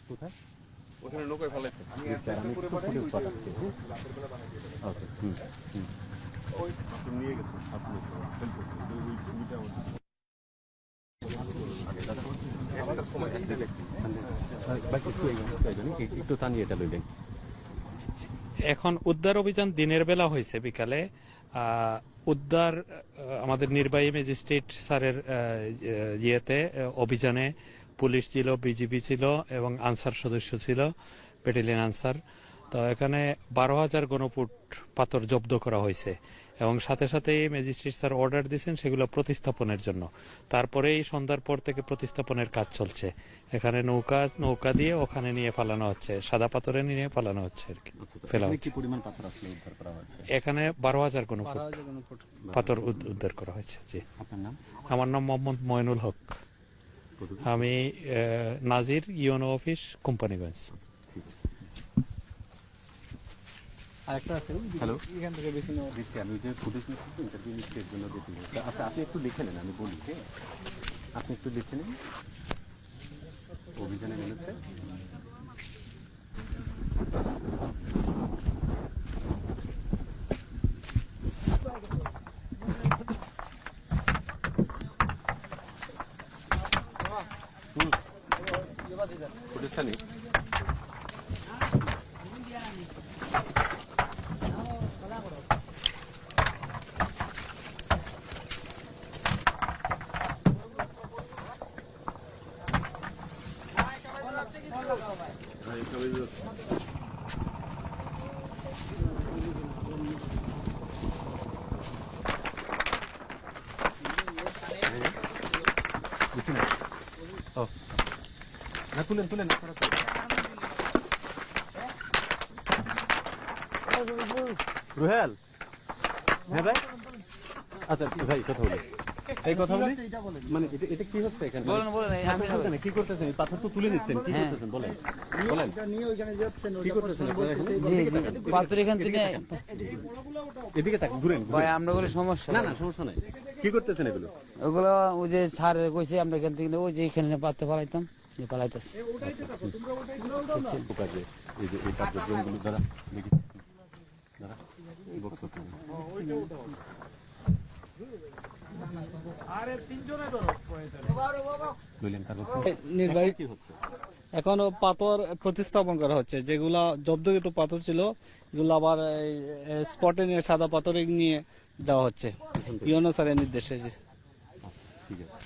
কোথায়? ওখানে নৌকায় ফেলাইছে। আমি ফুটেজ পাঠাচ্ছি। ওকে, ওই নিয়ে গেছে একটু টানিয়ে এটা লইলেন। এখন উদ্ধার অভিযান দিনের বেলা হয়েছে, বিকালে উদ্ধার আমাদের নির্বাহী ম্যাজিস্ট্রেট স্যারের অভিযানে পুলিশ ছিল, বিজিবি ছিল এবং আনসার সদস্য ছিল, ব্যাটালিয়ন আনসার। তো এখানে 12,000 ঘনফুট পাথর জব্দ করা হয়েছে এবং সাথে সাথেই ম্যাজিস্ট্রেট স্যার অর্ডার দিয়েছেন সেগুলো প্রতিস্থাপনের জন্য। তারপরেই সন্ধ্যার পর থেকে প্রতিস্থাপনের কাজ চলছে। এখানে নৌকা দিয়ে ওখানে নিয়ে ফালানো হচ্ছে, সাদা পাথরে নিয়ে ফালানো হচ্ছে আর কি, ফেলা হচ্ছে। এখানে 12,000 ঘনফুট পাথর উদ্ধার করা হয়েছে। জি, আপনার নাম? আমার নাম মোহাম্মদ ময়নুল হক। আমি নাজির, ইউনো অফিস, কোম্পানিগঞ্জ। হ্যালো, এখান থেকে বেশি দিচ্ছি আমি, ওই যে ফুটেজ নিচ্ছি, ইন্টারভিউ নিচ্ছি, এর জন্য দিচ্ছি। আপনি একটু লিখে নেন, আমি বলি। হ্যাঁ, আপনি একটু লিখে নিন। অভিযানে নেমেছে ফুটেজটা নেই। বুঝছি না। ও না, তুলেন আপনারা তুলেন। রুহেল, হ্যাঁ ভাই, আচ্ছা ভাই, কথা বলি। এই কথা বলি, মানে এটা কি হচ্ছে এখানে? বলেন, কি করতেছেন? পাথর তো তুলে নিচ্ছেন, কি করতেছেন বলেন? কি করতেছেন? পাথর এখান থেকে এদিকে তাক, ঘুরেন। ভাই আমরা বলি সমস্যা না, সমস্যা নাই। কি করতেছেন এগুলো? ওগুলো ওই যে স্যার কইছে আমরা এখান থেকে ওই যে এখানে পাথর পালাইতাম, যে পালাইতেছে। এই যে এই কার্যক্রমগুলো দ্বারা দেখি দাদা বক্স করতে নির্বাহী কি হচ্ছে? এখনো পাথর প্রতিস্থাপন করা হচ্ছে, যেগুলা জব্দকৃত পাথর ছিল এগুলো আবার স্পটে নিয়ে সাদা পাথরে নিয়ে যাওয়া হচ্ছে ইউনো স্যারের নির্দেশে। ঠিক আছে।